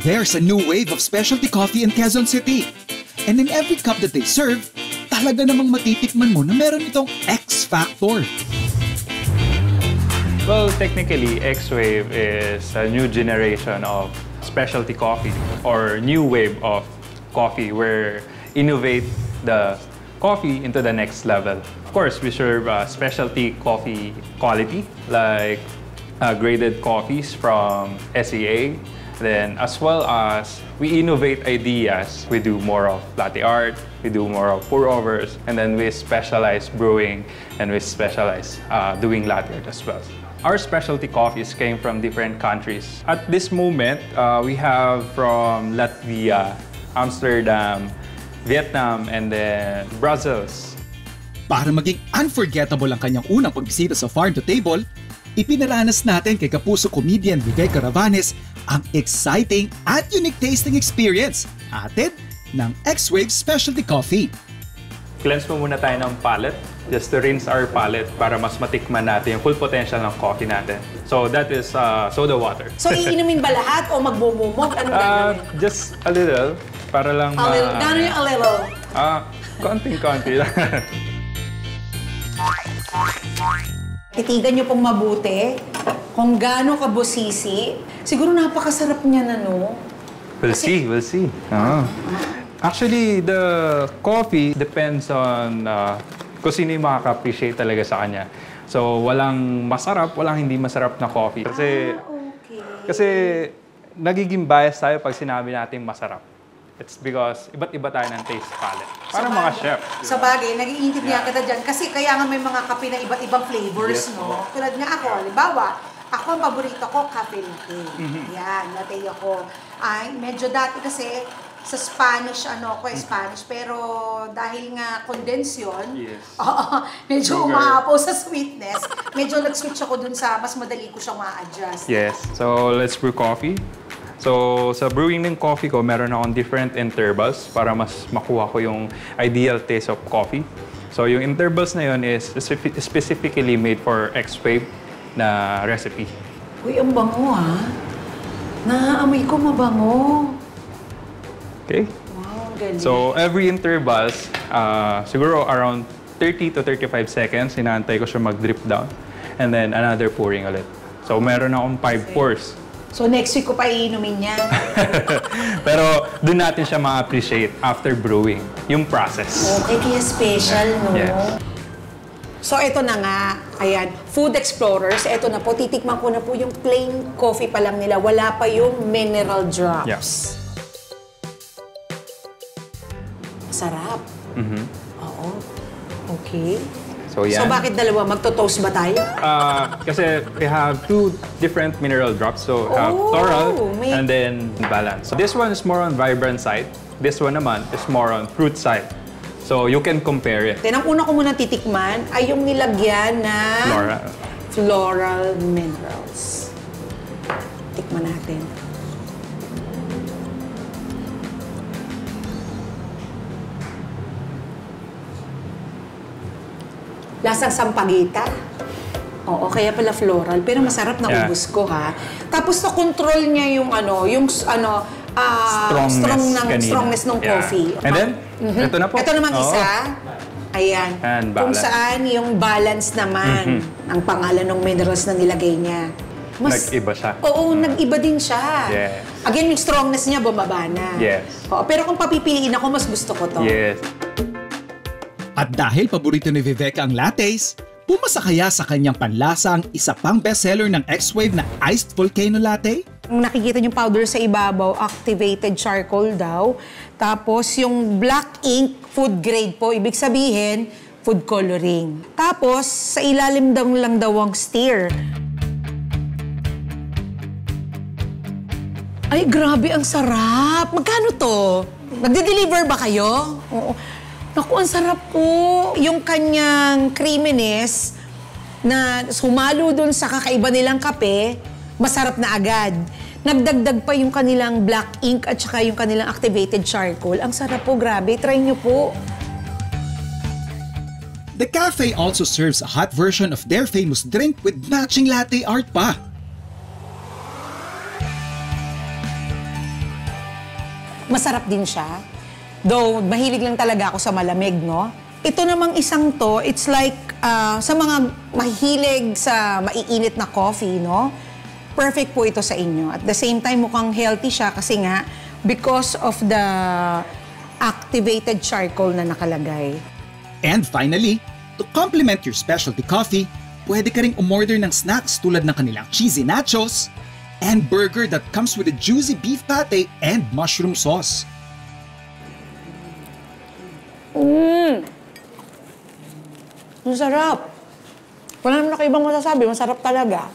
There's a new wave of specialty coffee in Quezon City. And in every cup that they serve, talaga namang matitikman mo na meron itong X factor. Well, technically, X-Wave is a new generation of specialty coffee or new wave of coffee where innovate the coffee into the next level. Of course, we serve specialty coffee quality like graded coffees from SEA. Then, as well as we innovate ideas, we do more of latte art, we do more of pour-overs, and then we specialize brewing and we specialize doing latte art as well. Our specialty coffees came from different countries. At this moment, we have from Latvia, Amsterdam, Vietnam, and then Brussels. Para maging unforgettable ang kanyang unang pagbisita sa Farm to Table, ipinaranas natin kay kapuso comedian Vivek Caravanes ang exciting at unique tasting experience atin ng X-Wave Specialty Coffee. Cleanse mo muna tayo ng palate just to rinse our palate para mas matikman natin yung full potential ng coffee natin. So that is soda water. So iinumin ba lahat o magbumumog? Anong gagawin? Just a little para lang Gano'n yung a little? Konting-konti lang. Titigan niyo pong mabuti kung gaano kabusisi. Siguro napakasarap niya na, no? We'll see. Actually, the coffee depends on kung sino yung makaka-appreciate talaga sa kanya. So, walang masarap, walang hindi masarap na coffee. Kasi nagiging bias tayo pag sinabi natin masarap. It's because iba't iba tayo ng taste palette. Parang mga chef. Sa bagay, nag-iintindihan kita dyan. Kasi kaya nga may mga kape na iba't ibang flavors, no? Tulad nga ako, halimbawa, ako ang paborito ko, cafe latte. Yan, latte ako. Ay, medyo dati kasi sa Spanish, Spanish. Pero dahil nga condensed yun, medyo umaapaw sa sweetness. Medyo nag-switch ako dun sa mas madali ko siyang ma-adjust. Yes. So, let's brew coffee. So, sa brewing ng coffee ko, meron akong different intervals para mas makuha ko yung ideal taste of coffee. So, yung intervals na yun is specifically made for X-Wave na recipe. Uy, ang bango ha. Naaamoy ko mabango. Okay? Wow, galing. So, every intervals, siguro around 30 to 35 seconds, inaantay ko siya mag-drip down. And then, another pouring ulit. So, meron akong 5 pours. So, next week ko pa iinumin yan. Pero, doon natin siya ma-appreciate after brewing, yung process. Okay, kaya special, no? Yes. So, ito na nga. Ayan, Food Explorers. Ito na po, titikman ko na po yung plain coffee pa lang nila. Wala pa yung mineral drops. Yeah. Sarap. Oo. Okay. So, yan. So, bakit dalawa? Magto-toast ba tayo? Kasi we have 2 different mineral drops. So, we have floral and then balance. So, this one is more on vibrant side. This one naman is more on fruit side. So, you can compare it. Then, ang una ko muna titikman ay yung nilagyan na floral minerals. Tikman natin. Lasang sampagita. Oo, kaya pala floral. Pero masarap na ubus ko, ha? Tapos na-control niya yung strongness ng coffee. And then, ito na po. Ito namang isa. Ayan. And kung balance. saan yung balance naman ang pangalan ng minerals na nilagay niya. Nag-iba siya. Oo, nag-iba din siya. Yes. Again, yung strongness niya bumaba na. Yes. Oo, pero kung papipiliin ako, mas gusto ko to. Yes. At dahil paborito ni Vivek ang lattes, pumasa kaya sa kanyang panlasa ang isa pang bestseller ng X-Wave na Iced Volcano Latte? Kung nakikita yung powder sa ibabaw, activated charcoal daw. Tapos yung black ink, food grade po, ibig sabihin, food coloring. Tapos sa ilalim daw lang daw ang stir. Ay, grabe, ang sarap! Magkano to? Nagde-deliver ba kayo? Oo. Naku, ang sarap po. Yung kanyang creaminess na sumalo dun sa kakaiba nilang kape, masarap na agad. Nagdagdag pa yung kanilang black ink at saka yung kanilang activated charcoal. Ang sarap po, grabe. Try nyo po. The cafe also serves a hot version of their famous drink with matching latte art pa. masarap din siya. Though, mahilig lang talaga ako sa malamig, no? Ito namang isang to, it's like sa mga mahilig sa maiinit na coffee, no? Perfect po ito sa inyo. At the same time, mukhang healthy siya kasi nga, because of the activated charcoal na nakalagay. And finally, to complement your specialty coffee, pwede ka ring umorder ng snacks tulad ng kanilang cheesy nachos and burger that comes with a juicy beef pate and mushroom sauce. Ang sarap. Wala naman nakaibang masasabi, masarap talaga.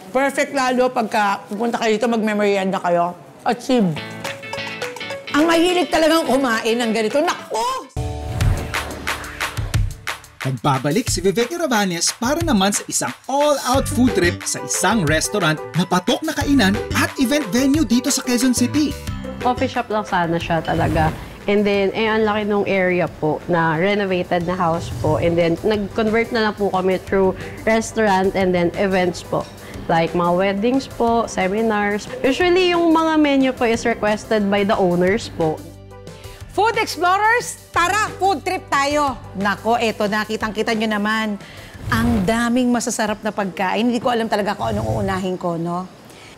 Perfect lalo pagka pupunta kayo dito, mag-merienda kayo. Achieve. Ang mahilig talagang kumain ng ganito. Naku! Nagbabalik si Viveka Ravanes para naman sa isang all-out food trip sa isang restaurant na patok na kainan at event venue dito sa Quezon City. Coffee shop lang sana siya talaga. And then, ang laki nung area po na renovated na house po. And then, nag-convert na lang po kami through restaurant and then events po. Like mga weddings po, seminars. Usually, yung mga menu po is requested by the owners po. Food Explorers, tara, food trip tayo. Nako, eto, nakitang-kita nyo naman. Ang daming masasarap na pagkain. Hindi ko alam talaga kung anong uunahin ko, no?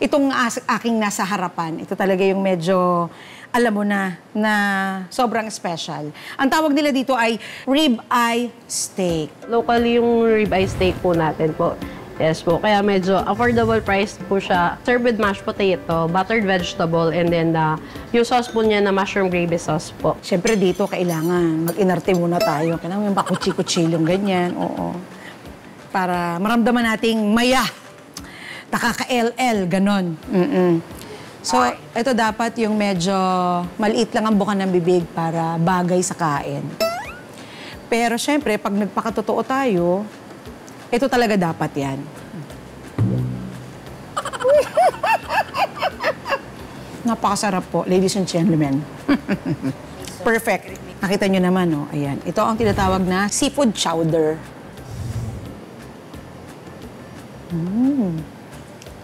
Itong aking nasa harapan, ito talaga yung medyo, alam mo na sobrang special. Ang tawag nila dito ay rib-eye steak. Locally yung ribeye steak po natin po. Yes po, kaya medyo affordable price po siya. Served with mashed potato, buttered vegetable, and then yung sauce po niya na mushroom gravy sauce po. Siyempre dito kailangan mag-inarte muna tayo. Kailangan yung bakutsi-kutsilong ganyan, oo. Para maramdaman nating maya. Nakaka-LL, ganon. So, ito dapat yung medyo maliit lang ang buka ng bibig para bagay sa kain. Pero siyempre, pag nagpakatotoo tayo, ito talaga dapat yan. Napakasarap po, ladies and gentlemen. Perfect. Nakita nyo naman, no? Ayan. Ito ang tinatawag na seafood chowder.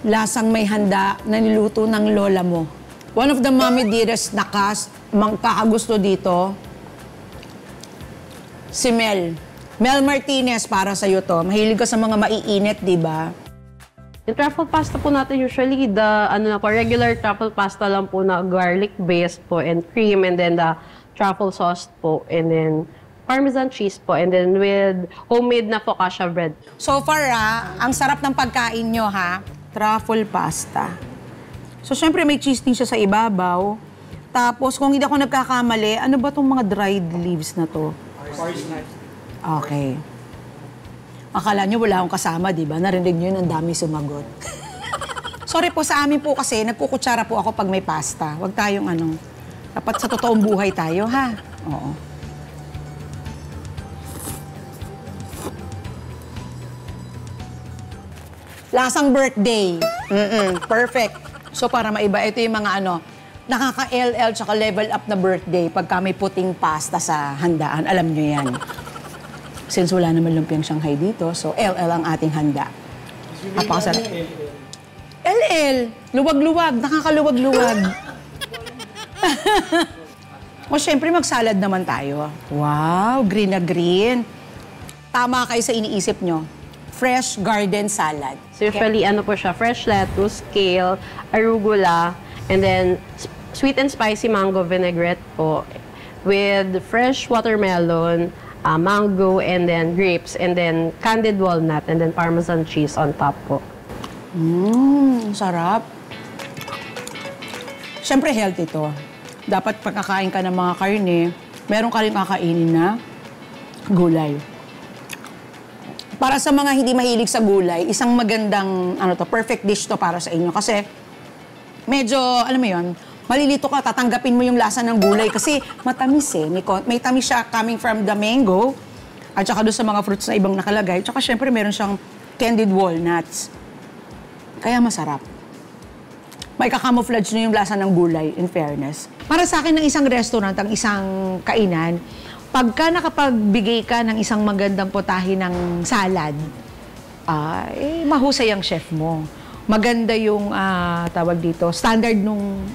Lasang may handa na niluto ng lola mo. One of the mommy dearest na cast, magkakagusto dito, si Mel. Mel Martinez, para sa'yo to. Mahilig ka sa mga maiinit, di ba? Yung truffle pasta po natin usually, regular truffle pasta lang po na garlic-based po and cream, and then the truffle sauce po, and then Parmesan cheese po, and then with homemade na focaccia bread. So far, ang sarap ng pagkain nyo, ha? Truffle pasta. So, syempre, may cheese din siya sa ibabaw. Tapos, kung hindi ako nagkakamali, ano ba itong mga dried leaves na to? Okay. Akala nyo wala akong kasama, di ba? Narinig nyo yun, ang dami sumagot. Sorry po, sa amin po kasi, nagkukutsara po ako pag may pasta. Huwag tayong dapat sa totoong buhay tayo, ha? Oo. Lasang birthday. Perfect. So, para maiba, ito yung mga nakaka-LL tsaka level up na birthday pagka may puting pasta sa handaan. Alam nyo yan. Since wala naman lumpiang Shanghai dito, so LL ang ating handa. Napakasarap. LL, luwag-luwag, nakakaluwag-luwag. O, syempre, mag-salad naman tayo. Wow, green na green. Tama kayo sa iniisip nyo. Fresh garden salad. So usually, po siya, fresh lettuce, kale, arugula, and then sweet and spicy mango vinaigrette po with fresh watermelon, mango, and then grapes, and then candied walnut, and then Parmesan cheese on top po. Sarap. Siyempre, healthy to. Dapat pagkakain ka ng mga karne, meron ka rin kakainin na gulay. Para sa mga hindi mahilig sa gulay, isang magandang, perfect dish to para sa inyo. Kasi, medyo, alam mo yun, malilito ka, tatanggapin mo yung lasa ng gulay kasi matamis eh. May tamis siya coming from the mango at saka doon sa mga fruits na ibang nakalagay. Tsaka syempre meron siyang candied walnuts. Kaya masarap. May kakamouflage na yung lasa ng gulay, in fairness. Para sa akin ng isang restaurant, ang isang kainan, pagka nakapagbigay ka ng isang magandang potahe ng salad, mahusay ang chef mo. Maganda yung, tawag dito, standard nung,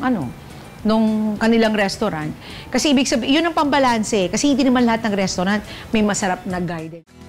nung kanilang restaurant. Kasi ibig sabihin, yun ang pambalanse. Kasi hindi naman lahat ng restaurant may masarap na guidance.